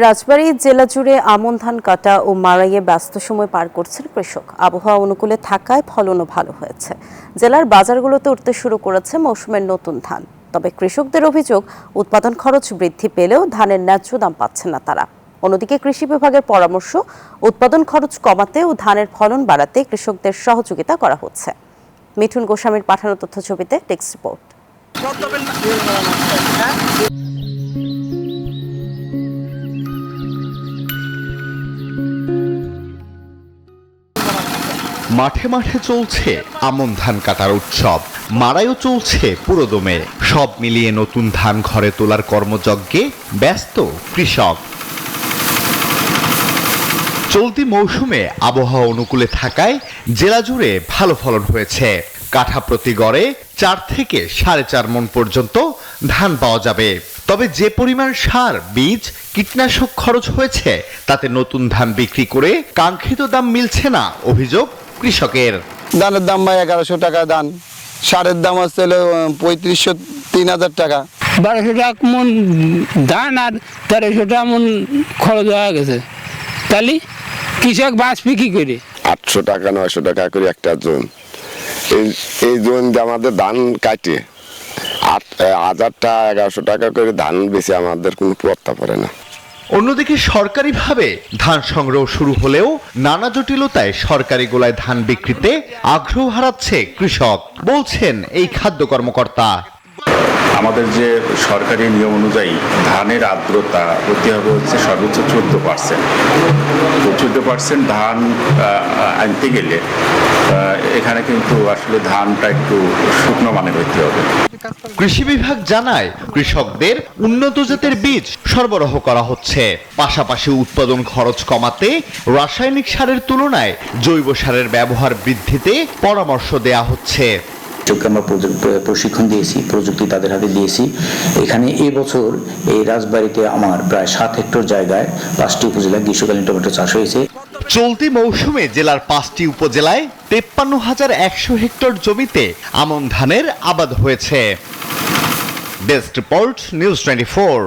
রাজবাড়ী জেলা জুড়ে আমন ধান কাটা ও মাড়াইয়ে ব্যস্ত সময় পার করছেন কৃষক। আবহাওয়া অনুকূলে থাকায় ফলনও ভালো হয়েছে। জেলার বাজারগুলোতে উঠতে শুরু করেছে মৌসুমের নতুন ধান। তবে কৃষকদের অভিযোগ, উৎপাদন খরচ বৃদ্ধি পেলেও ধানের ন্যায্য দাম পাচ্ছেন না তারা। অন্যদিকে কৃষি বিভাগের পরামর্শ, উৎপাদন খরচ কমাতে ও ধানের ফলন বাড়াতে কৃষকদের সহযোগিতা করা হচ্ছে। মিঠুন গোস্বামীর পাঠানো তথ্যছবিতে টেক্সট রিপোর্ট। মাঠে মাঠে চলছে আমন ধান কাটার উৎসব, মাড়াইও চলছে পুরোদমে। সব মিলিয়ে নতুন ধান ঘরে তোলার কর্মযজ্ঞে ব্যস্ত কৃষক। চলতি মৌসুমে আবহাওয়া অনুকূলে থাকায় জেলা জুড়ে ভালো ফলন হয়েছে। কাঠা প্রতি গড়ে 4 থেকে 4.5 মণ পর্যন্ত ধান পাওয়া যাবে। তবে যে পরিমাণ সার, বীজ, কীটনাশক খরচ হয়েছে তাতে নতুন ধান বিক্রি করে কাঙ্ক্ষিত দাম মিলছে না, অভিযোগ কৃষকের। ধানের দাম ভাই 1100 টাকা ধান, সারের দাম হচ্ছে 3500 3000 টাকা। 1200 টাকা মন ধান আর 1300 টাকা মন খরচ হয়ে গেছে। তাহলে কৃষক বাঁচবে কি করে? 800 টাকা 900 টাকা করে একটা জোন। এই জোন আমাদের ধান কাটে 1000 টাকা 1100 টাকা করে ধান বেশি আমাদের কোনো পড়তা পড়ে না। অন্যদিকে সরকারিভাবে ধান সংগ্রহ শুরু হলেও নানা জটিলতায় সরকারি গোলায় ধান বিক্রিতে আগ্রহ হারাচ্ছে কৃষক, বলছেন এই খাদ্য কর্মকর্তা। আমাদের যে সরকারি নিয়ম অনুযায়ী ধানের আর্দ্রতা হতে হবে হচ্ছে সর্বোচ্চ 14%। তো 14% ধান আনতে গেলে এখানে কিন্তু আসলে ধানটা একটু শুকনো মানের হতে হবে। কৃষি বিভাগ জানায়, কৃষকদের উন্নত জাতের বীজ সরবরাহ করা হচ্ছে। পাশাপাশি উৎপাদন খরচ কমাতে রাসায়নিক সারের তুলনায় জৈব সারের ব্যবহার বৃদ্ধিতে পরামর্শ দেয়া হচ্ছে। আমরা প্রশিক্ষণ দিয়েছি, প্রযুক্তি তাদের হাতে দিয়েছি। এখানে এবছর এই রাজবাড়ীতে আমার প্রায় 7 হেক্টর জায়গায় 5টি উপজেলায় গ্রীষ্মকালীন টমেটো চাষ হয়েছে। চলতি মৌসুমে জেলার 5টি উপজেলায় 53,100 হেক্টর জমিতে আমন ধানের আবাদ হয়েছে। Desk report, news 24।